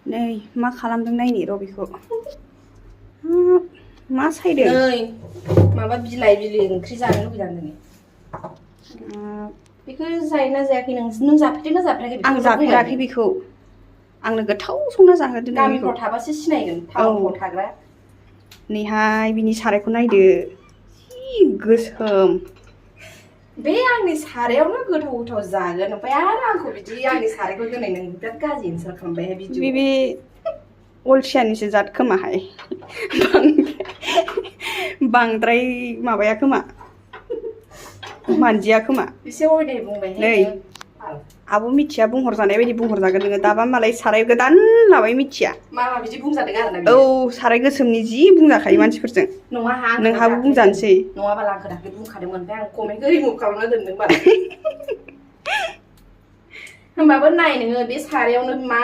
नै मा खालामदों नायनि र' बेखौ मा सायदों नै माबा बिलाइ ओंख्रि जानो लुबैदों दिनै बेखौ जायोना जायाखै नों जाफेरदोंना जाफेराखै आं जाफेराखै बेखौ आंनो गोथाव संना जाहोदो नों बेखौ गामिफ्राव थाबासो सिनायगोन टाउनफ्राव थाग्रा नैहाय बिनि सारायखौ नायदो जि गोसोम बे आंनि सारायावनो गोथाव जागोन ओमफ्राय आरो आंखौ बिदि आंनि सारायखौ दिनै नों बिराद गाज्रि इनसाल्ट खालामबायहाय भिडिअ बे अलसियानिसो जाद खोमाहाय बांद्राय माबाया खोमा मानजिया खोमा एसे अयनाय बुंबायहाय नै आब' मिथिया बुंहरजानाय बायदि बुंहरजागोन नोङो दाबा मालाय साराय गोदान लाबाय मिथिया मा बिदि बुंजादों आरोना औ साराय गोसोमनि जि बुंजाखायो मानसिफोरजों नङा नोंहाबो बुंजानोसै नङाबाला आं दाख्लै बुंखादोंमोन ओमफ्राय आं कमेन्टखौ रिमुभ खालामना दोनदों होमबाबो नाय नोङो बे सारायावनो मा